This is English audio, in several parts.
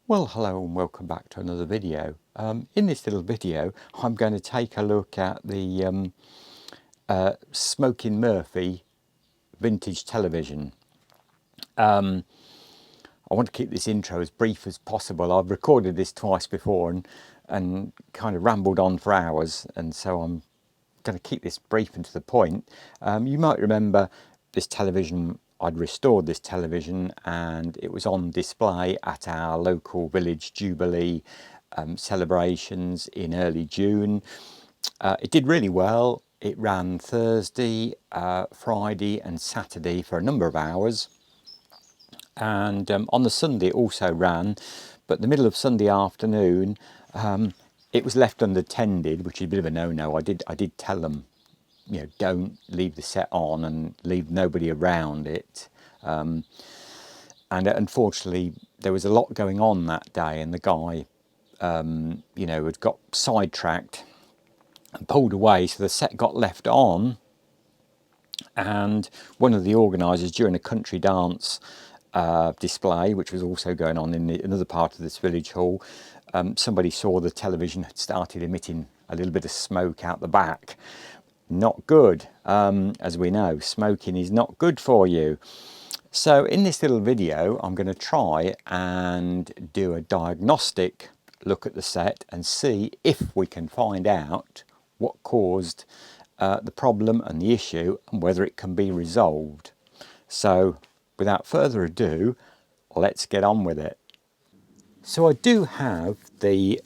Well, hello and welcome back to another video. In this little video I'm going to take a look at the Smoking Murphy Vintage Television. I want to keep this intro as brief as possible. I've recorded this twice before and kind of rambled on for hours, and so I'm going to keep this brief and to the point. You might remember this television. I'd restored this television and it was on display at our local village Jubilee celebrations in early June. It did really well. It ran Thursday, Friday and Saturday for a number of hours, and on the Sunday it also ran, but the middle of Sunday afternoon it was left unattended, which is a bit of a no-no. I did tell them, you know, don't leave the set on and leave nobody around it. And unfortunately, there was a lot going on that day, and the guy, you know, had got sidetracked and pulled away, so the set got left on. And one of the organisers, during a country dance display, which was also going on in another part of this village hall, somebody saw the television had started emitting a little bit of smoke out the back. Not good. As we know, smoking is not good for you. So in this little video I'm going to try and do a diagnostic look at the set and see if we can find out what caused the problem and the issue and whether it can be resolved. So without further ado, let's get on with it. So I do have the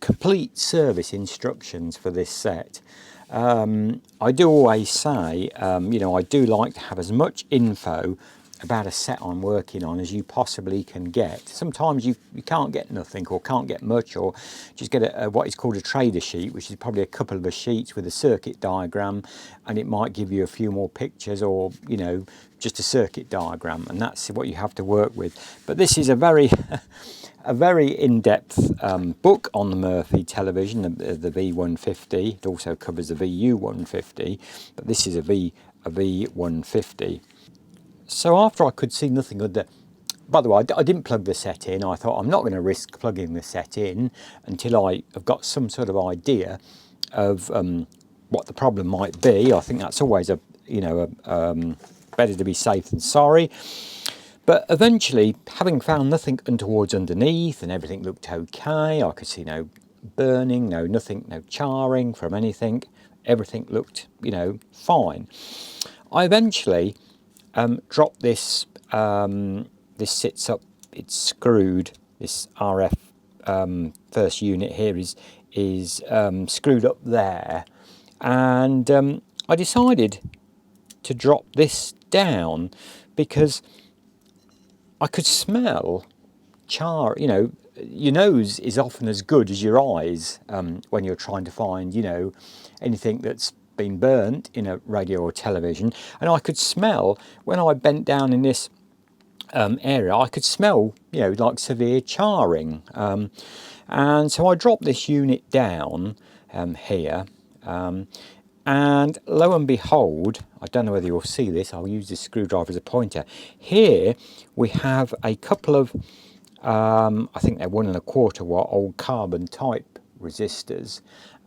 complete service instructions for this set. I do always say, you know, I do like to have as much info about a set I'm working on as you possibly can get. Sometimes you can't get nothing or can't get much, or just get what is called a trader sheet, which is probably a couple of sheets with a circuit diagram, and it might give you a few more pictures, or, you know, just a circuit diagram, and that's what you have to work with. But this is a very a very in-depth book on the Murphy television, the V150. It also covers the VU150, but this is a V150. So after I could see nothing other, by the way, I didn't plug the set in. I thought I'm not going to risk plugging the set in until I have got some sort of idea of what the problem might be. I think that's always a, you know, better to be safe than sorry. But eventually, having found nothing untowards underneath and everything looked okay, I could see no burning, no charring from anything. Everything looked, you know, fine. I eventually dropped this. This sits up. It's screwed. This RF first unit here is screwed up there, and I decided to drop this down because I could smell char. You know, your nose is often as good as your eyes when you're trying to find, you know, anything that's been burnt in a radio or television. And I could smell, when I bent down in this area, I could smell, you know, like severe charring. And so I dropped this unit down here. And lo and behold, I don't know whether you'll see this, I'll use this screwdriver as a pointer. Here we have a couple of, I think they're 1 1/4 watt old carbon type resistors,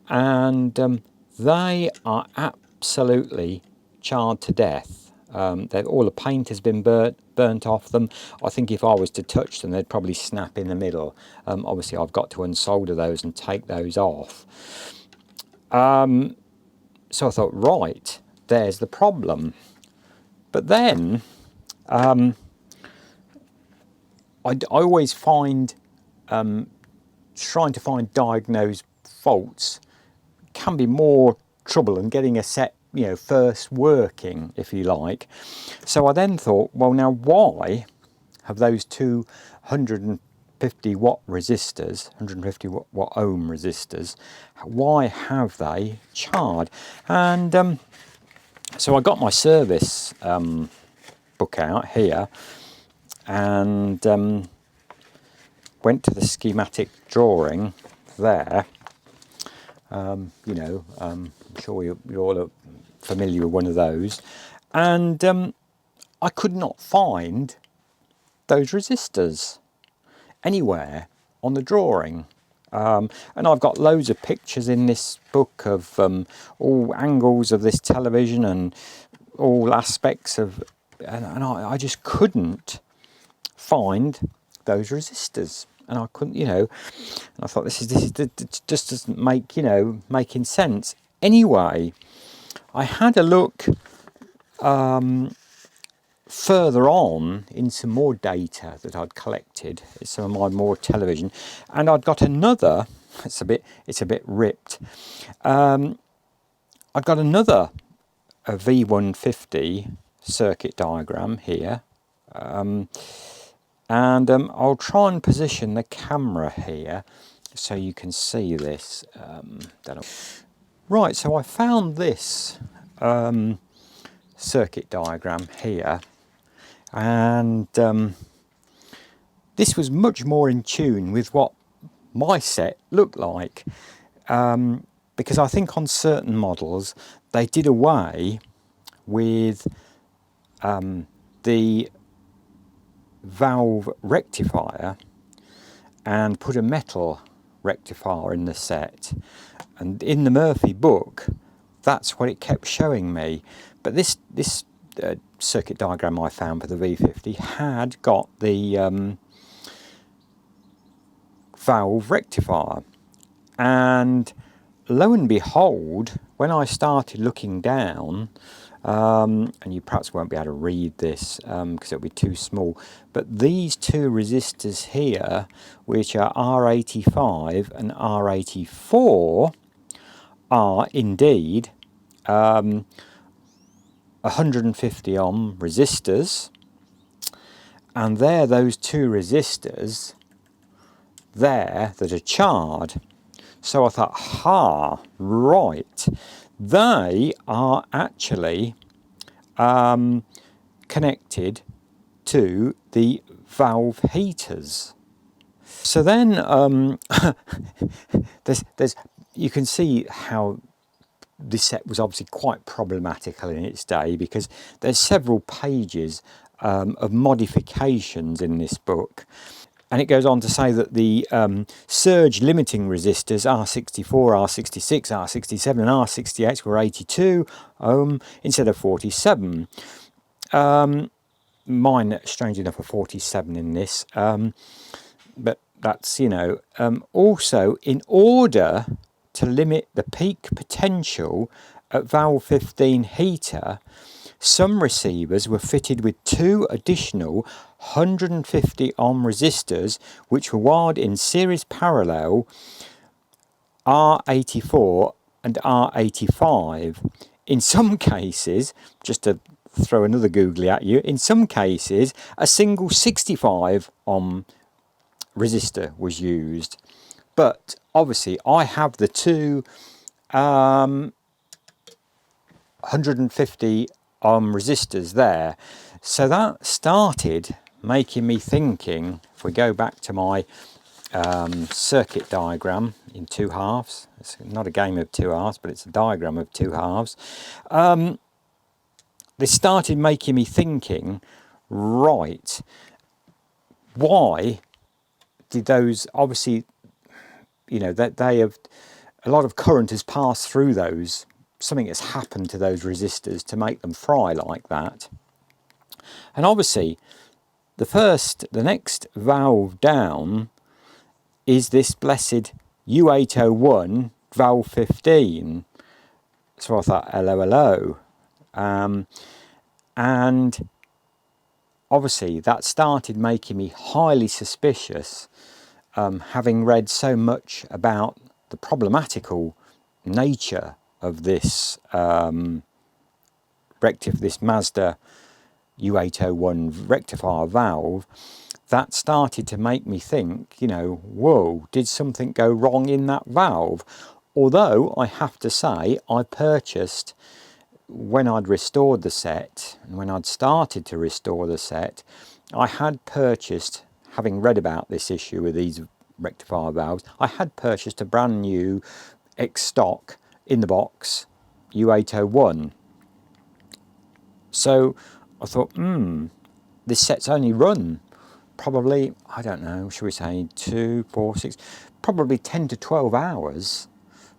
and they are absolutely charred to death. All the paint has been burnt off them. I think if I was to touch them, they'd probably snap in the middle. Obviously I've got to unsolder those and take those off. So I thought, right, there's the problem. But then I always find trying to diagnose faults can be more trouble than getting a set, you know, first working, if you like. So I then thought, well, now why have those 250 watt resistors, 150 watt ohm resistors, why have they charred? And so I got my service book out here and went to the schematic drawing there. You know, I'm sure you're all familiar with one of those, and I could not find those resistors. anywhere on the drawing. And I've got loads of pictures in this book of all angles of this television and all aspects of, and I just couldn't find those resistors, and I couldn't, and I thought this just doesn't make, making sense. Anyway, I had a look further on in some more data that I'd collected, some of my more television, and I'd got another. It's a bit ripped. I'd got another a V150 circuit diagram here, and I'll try and position the camera here so you can see this. Right, so I found this circuit diagram here, and this was much more in tune with what my set looked like, because I think on certain models they did away with the valve rectifier and put a metal rectifier in the set, and in the Murphy book that's what it kept showing me. But this circuit diagram I found for the V50 had got the valve rectifier, and lo and behold, when I started looking down, and you perhaps won't be able to read this because it'll be too small, but these two resistors here, which are R85 and R84, are indeed 150 ohm resistors, and they're those two resistors there that are charred. So I thought, right, they are actually connected to the valve heaters. So then you can see how this set was obviously quite problematical in its day, because there's several pages of modifications in this book. And it goes on to say that the surge limiting resistors R64, R66, R67 and R68 were 82 ohm instead of 47. Mine, strangely enough, are 47 in this. But that's, also in order to limit the peak potential at valve 15 heater, some receivers were fitted with two additional 150 ohm resistors which were wired in series parallel, R84 and R85. In some cases, just to throw another googly at you, in some cases a single 65 ohm resistor was used. But obviously I have the two 150 ohm resistors there, so that started making me thinking. If we go back to my circuit diagram in two halves, it's not a game of two halves, but it's a diagram of two halves. This started making me thinking, right, why did those, obviously, that they have, a lot of current has passed through those. Something has happened to those resistors to make them fry like that. And obviously the next valve down is this blessed U801 valve 15. So I thought, hello. And obviously that started making me highly suspicious, having read so much about the problematical nature of this this Mazda U801 rectifier valve. That started to make me think, whoa, did something go wrong in that valve? Although I have to say, I purchased, when I'd restored the set, and when I'd started to restore the set, I had purchased, having read about this issue with these rectifier valves, I had purchased a brand new ex-stock in the box U801. So I thought, this set's only run probably, I don't know, should we say 2, 4, 6, probably 10 to 12 hours.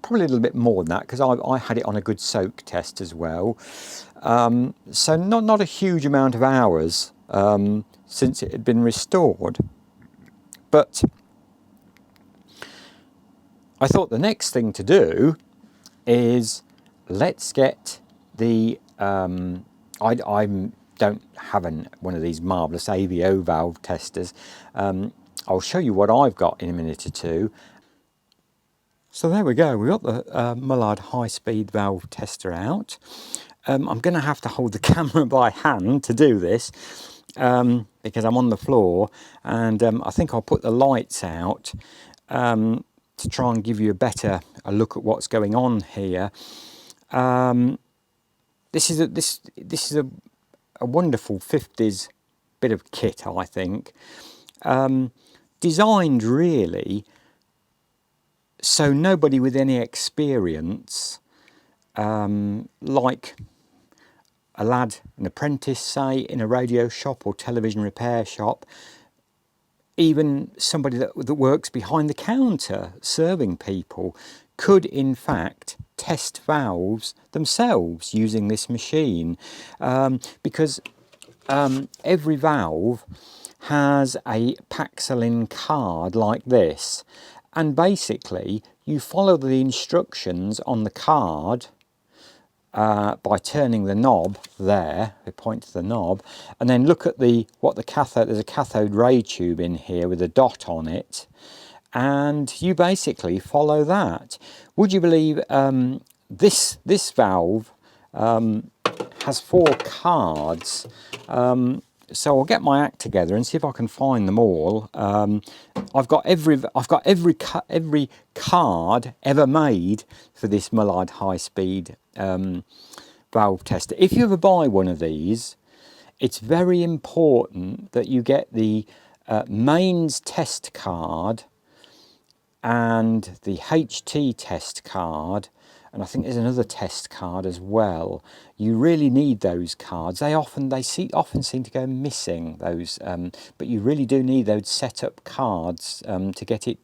Probably a little bit more than that, because I had it on a good soak test as well. So not a huge amount of hours since it had been restored. But I thought the next thing to do is let's get the I don't have one of these marvellous AVO valve testers. I'll show you what I've got in a minute or two. So there we go, we've got the Mullard high-speed valve tester out. I'm going to have to hold the camera by hand to do this because I'm on the floor, and I think I'll put the lights out to try and give you a look at what's going on here. This is a wonderful 50s bit of kit, I think, designed really so nobody with any experience, like a lad, an apprentice, say, in a radio shop or television repair shop, even somebody that works behind the counter serving people, could in fact test valves themselves using this machine, because every valve has a Paxilin card like this, and basically you follow the instructions on the card by turning the knob there. We point to the knob and then look at what the cathode, there's a cathode ray tube in here with a dot on it, and you basically follow that. Would you believe this valve has 4 cards? So I'll get my act together and see if I can find them all. I've got every card ever made for this Mullard high-speed valve tester. If you ever buy one of these, it's very important that you get the mains test card and the HT test card, and I think there's another test card as well. You really need those cards. They often seem to go missing, those, but you really do need those setup cards to get it,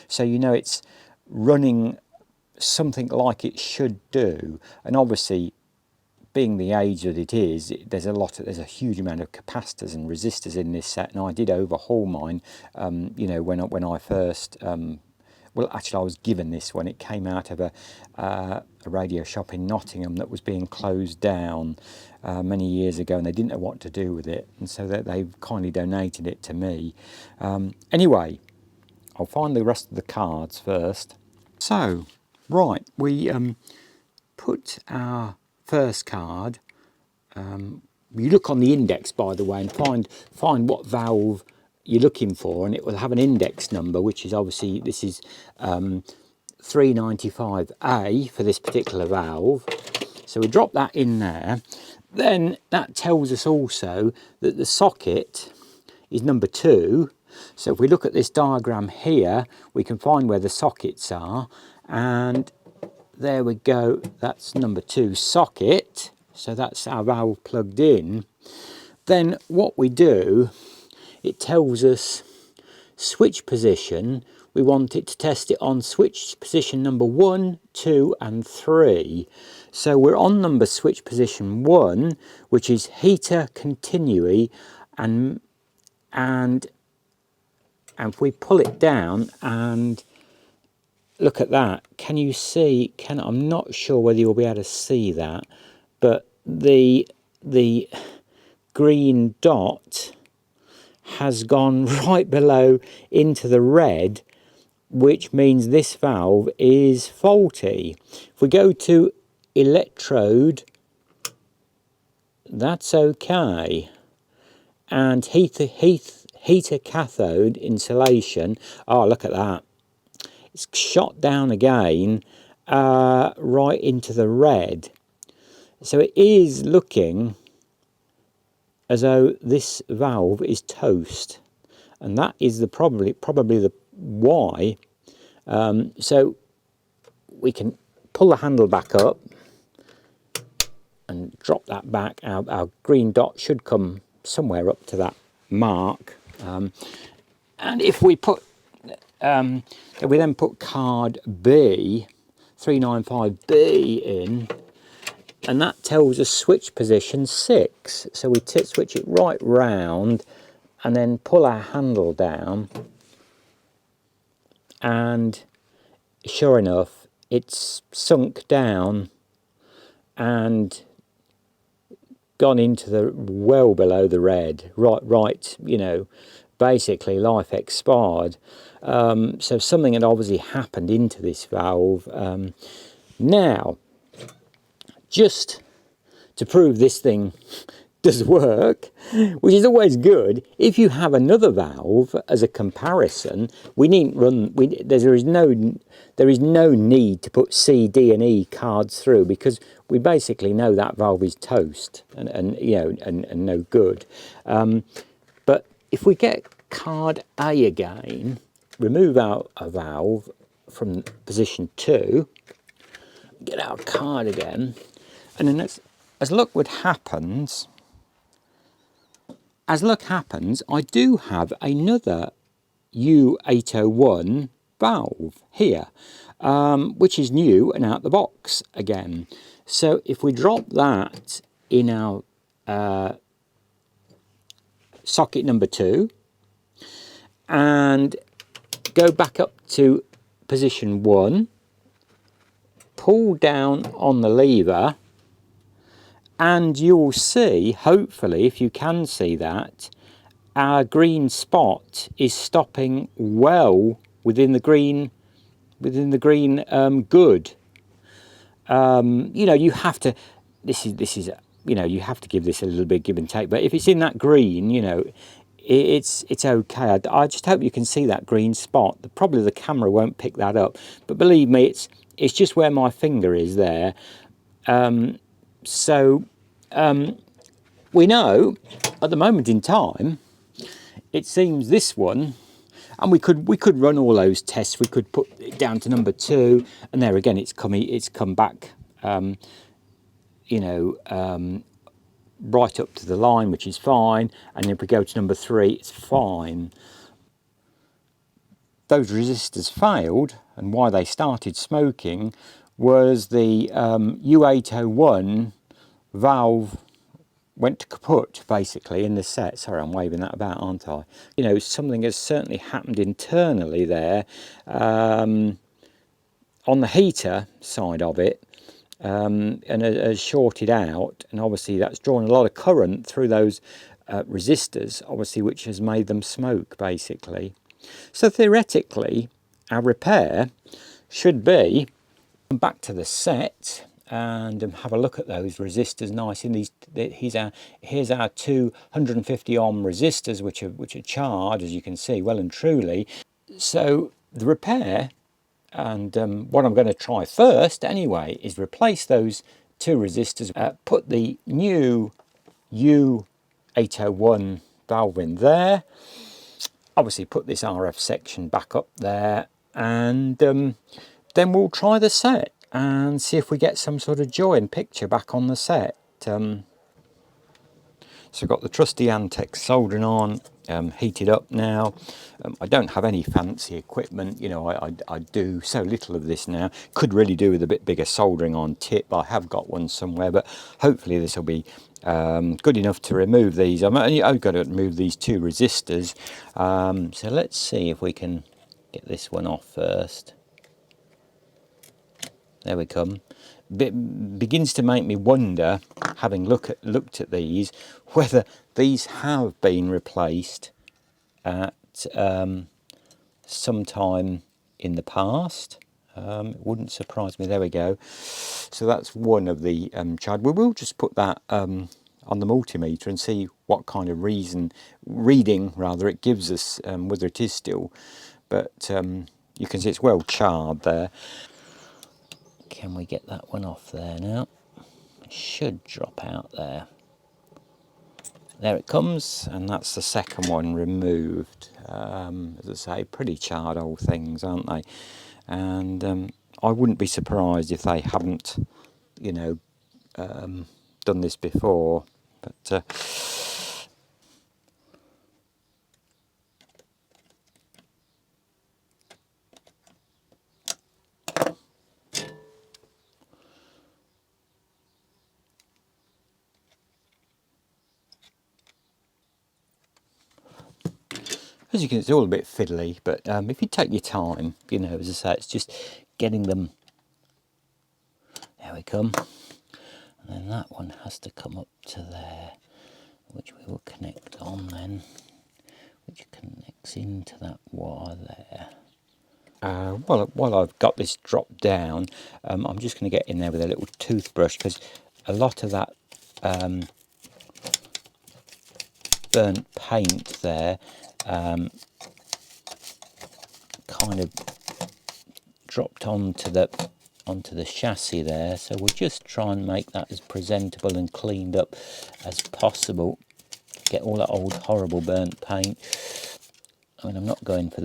so it's running something like it should do. And obviously, being the age that it is, there's a huge amount of capacitors and resistors in this set, and I did overhaul mine, when I first. Well, actually, I was given this when it came out of a radio shop in Nottingham that was being closed down many years ago, and they didn't know what to do with it, and so they've kindly donated it to me. Anyway, I'll find the rest of the cards first. So, right, we put our first card. You look on the index, by the way, and find what valve you're looking for, and it will have an index number, which is obviously, this is 395A for this particular valve. So we drop that in there. Then that tells us also that the socket is number 2. So if we look at this diagram here, we can find where the sockets are, and there we go, that's number 2 socket. So that's our valve plugged in. Then what we do, it tells us switch position. We want it to test it on switch position number 1, 2 and 3. So we're on switch position 1, which is heater continui, and if we pull it down and look at that, can you see, I'm not sure whether you'll be able to see that, but the green dot has gone right below into the red, which means this valve is faulty. If we go to electrode, that's okay. And heater cathode insulation, oh, look at that. It's shot down again right into the red. So it is looking as though this valve is toast, and that is probably the why. So we can pull the handle back up and drop that back. Our green dot should come somewhere up to that mark. And if we put, if we then put card B, 395B in, and that tells us switch position 6. So we switch it right round and then pull our handle down, and sure enough, it's sunk down and gone into the well below the red, right, you know, basically life expired. So something had obviously happened into this valve. Now, just to prove this thing does work, which is always good, if you have another valve as a comparison, we needn't run, there is no need to put C, D and E cards through, because we basically know that valve is toast and you know, and no good. But if we get card A again, remove out a valve from position 2, get our card again, and then as luck happens, I do have another U801 valve here, which is new and out the box again. So if we drop that in our socket number 2 and go back up to position 1, pull down on the lever, and you'll see, hopefully, if you can see that, our green spot is stopping well within the green good. You know, you have to, this is you know, you have to give this a little bit give and take, but if it's in that green, you know, it's okay. I just hope you can see that green spot. Probably the camera won't pick that up, but believe me, it's just where my finger is there. So we know at the moment in time, it seems this one, and we could run all those tests. We could put it down to number 2, and there again, it's come back, you know, right up to the line, which is fine. And if we go to number 3, it's fine. Those resistors failed, and why they started smoking was the U801 valve went kaput, basically, in the set. Sorry, I'm waving that about, aren't I? You know, something has certainly happened internally there, on the heater side of it, and has shorted out, and obviously that's drawn a lot of current through those resistors, obviously, which has made them smoke, basically. So theoretically, our repair should be back to the set and have a look at those resistors nice in these. Here's our 250 ohm resistors, which are charged, as you can see, well and truly. So the repair, and what I'm going to try first anyway, is replace those 2 resistors, put the new U801 valve in there, obviously put this RF section back up there, and then we'll try the set and see if we get some sort of joy and picture back on the set. So I've got the trusty Antex soldering on, heated up now. I don't have any fancy equipment, you know, I do so little of this now. Could really do with a bit bigger soldering on tip. I have got one somewhere, but hopefully this will be good enough to remove these. I've got to remove these 2 resistors. So let's see if we can get this one off first. There we come. Begins to make me wonder, having looked at these, whether these have been replaced at some time in the past. It wouldn't surprise me. There we go. So that's one of the charge. We will just put that on the multimeter and see what kind of reading it gives us, whether it is still. But you can see it's well charred there. Can we get that one off there now? It should drop out there. There it comes, and that's the second one removed. As I say, pretty charred old things, aren't they? And I wouldn't be surprised if they haven't, you know, done this before. But As you can, it's all a bit fiddly, but if you take your time, you know, as I say, it's just getting them. There we come. And then that one has to come up to there, which we will connect on then, which connects into that wire there. Well, while I've got this dropped down, I'm just going to get in there with a little toothbrush, because a lot of that burnt paint there kind of dropped onto the chassis there, so we'll just try and make that as presentable and cleaned up as possible. Get all that old horrible burnt paint. I mean, I'm not going for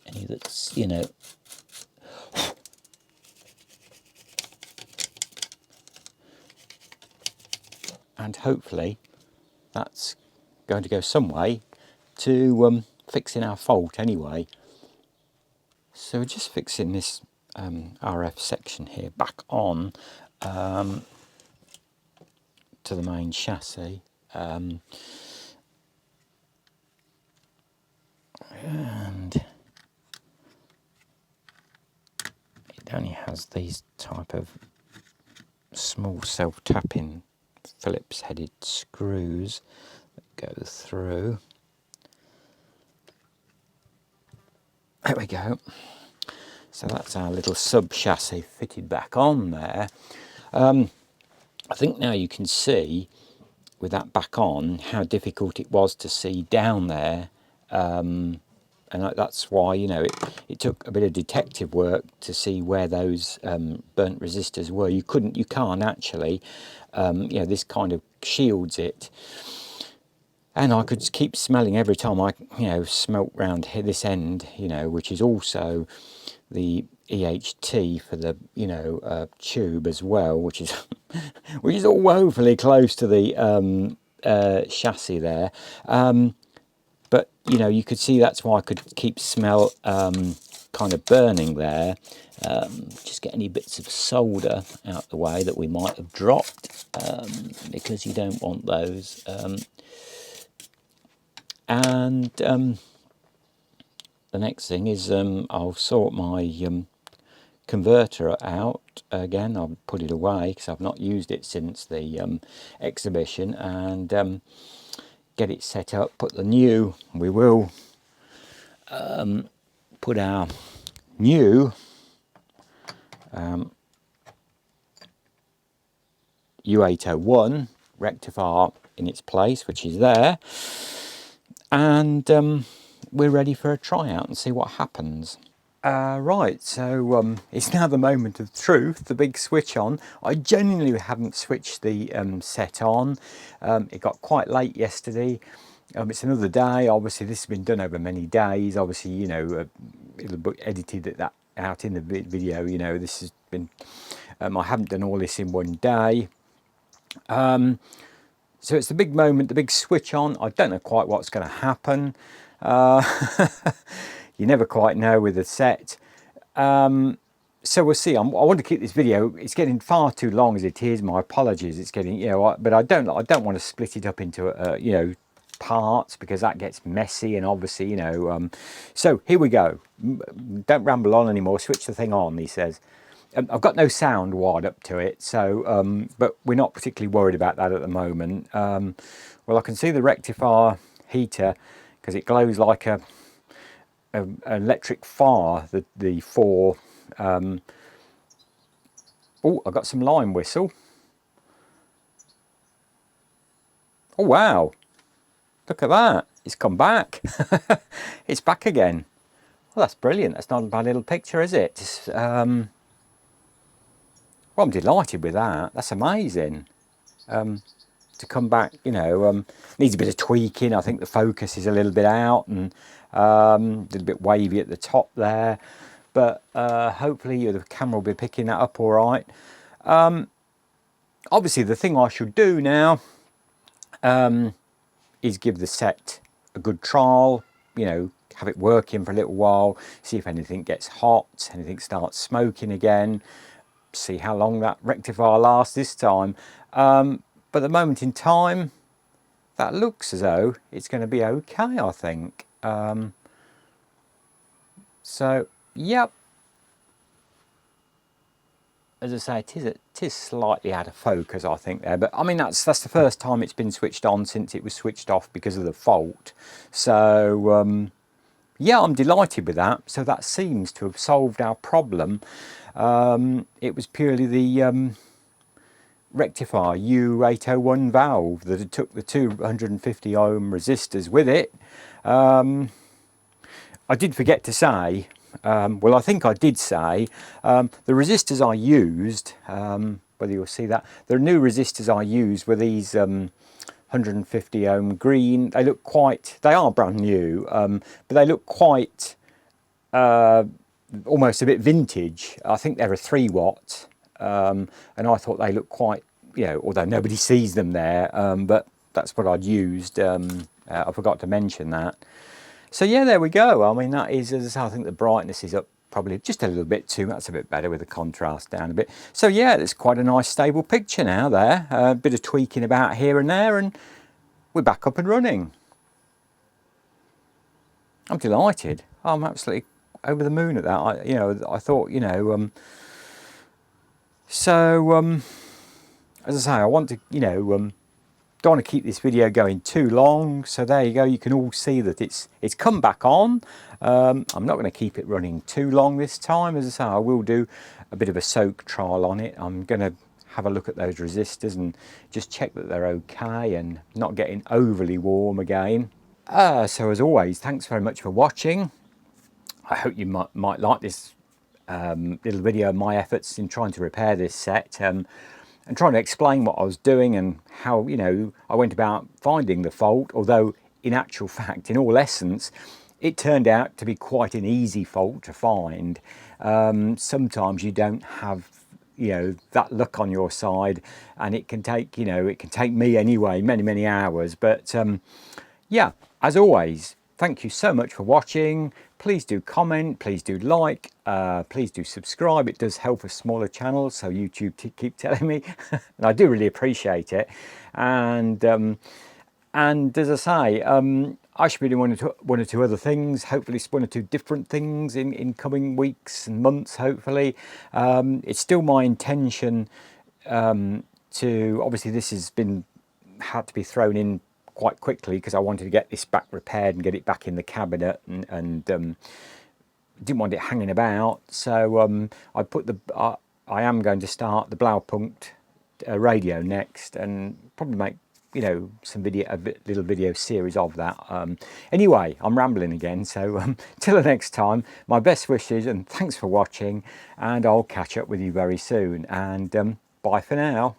any that's, you know, and hopefully that's going to go some way to fixing our fault anyway. So we're just fixing this RF section here back on to the main chassis, and it only has these type of small self-tapping Phillips headed screws that go through. There we go. So that's our little sub chassis fitted back on there. I think now you can see with that back on how difficult it was to see down there, and that's why, you know, it took a bit of detective work to see where those burnt resistors were. You can't actually, you know, this kind of shields it. And I could keep smelling every time I, you know, smelt round here, this end, you know, which is also the EHT for the, you know, tube as well, which is which is all woefully close to the chassis there. But, you know, you could see that's why I could keep smell kind of burning there. Just get any bits of solder out the way that we might have dropped, because you don't want those. And the next thing is I'll sort my converter out again. I'll put it away because I've not used it since the exhibition, and get it set up. We will put our new U801 rectifier in its place, which is there. And we're ready for a tryout and see what happens. Right, so it's now the moment of truth, the big switch on. I genuinely haven't switched the set on. It got quite late yesterday. It's another day. Obviously, this has been done over many days. Obviously, you know, it'll be edited that out in the video. You know, this has been. I haven't done all this in one day. So it's the big moment, the big switch on. I don't know quite what's going to happen. You never quite know with a set. So we'll see. I want to keep this video. It's getting far too long as it is. My apologies. It's getting, you know, but I don't want to split it up into you know, parts, because that gets messy, and obviously, you know. So here we go. Don't ramble on anymore. Switch the thing on, he says. I've got no sound wired up to it, so but we're not particularly worried about that at the moment. Well, I can see the rectifier heater because it glows like a electric fire. The four. Oh, I've got some line whistle. Oh wow! Look at that! It's come back. It's back again. Well, that's brilliant. That's not a bad little picture, is it? Well, I'm delighted with that. That's amazing. To come back, you know, needs a bit of tweaking. I think the focus is a little bit out, and a little bit wavy at the top there. But hopefully the camera will be picking that up all right. Obviously, the thing I should do now is give the set a good trial, you know, have it working for a little while, see if anything gets hot, anything starts smoking again, see how long that rectifier lasts this time. But at the moment in time, that looks as though it's going to be okay, I think. So, yep. As I say, it is slightly out of focus, I think, there. But I mean, that's the first time it's been switched on since it was switched off because of the fault. So, yeah, I'm delighted with that. So that seems to have solved our problem. It was purely the rectifier U801 valve that had took the 250 ohm resistors with it. I did forget to say, well, I think I did say, the resistors I used, whether you'll see that, the new resistors I used were these 150 ohm green. They look quite, they are brand new, but they look quite, almost a bit vintage. I think they're a 3 watt, and I thought they looked quite, you know, although nobody sees them there, but that's what I'd used. I forgot to mention that. So yeah, there we go. I mean, that is, as I say, I think the brightness is up probably just a little bit too much. That's a bit better with the contrast down a bit. So yeah, it's quite a nice stable picture now there. A bit of tweaking about here and there, and we're back up and running. I'm delighted. I'm absolutely over the moon at that. I thought, as I say, I want to, don't want to keep this video going too long, so there you go. You can all see that it's come back on. I'm not going to keep it running too long this time. As I say, I will do a bit of a soak trial on it. I'm going to have a look at those resistors and just check that they're okay and not getting overly warm again. So as always, thanks very much for watching. I hope you might like this little video of my efforts in trying to repair this set. And trying to explain what I was doing and how, I went about finding the fault, although in actual fact, in all essence, it turned out to be quite an easy fault to find. Sometimes you don't have, that luck on your side, and it can take, it can take me anyway, many hours. But yeah, as always, thank you so much for watching. Please do comment, please do like, please do subscribe. It does help a smaller channel, so YouTube keep telling me, and I do really appreciate it. And as I say, I should be doing one or two other things, hopefully one or two different things in coming weeks and months, hopefully. It's still my intention to, obviously this has had to be thrown in quite quickly because I wanted to get this back repaired and get it back in the cabinet, and didn't want it hanging about. So I am going to start the Blaupunkt radio next, and probably make some a little video series of that. Anyway, I'm rambling again, so till the next time, my best wishes and thanks for watching, and I'll catch up with you very soon, and bye for now.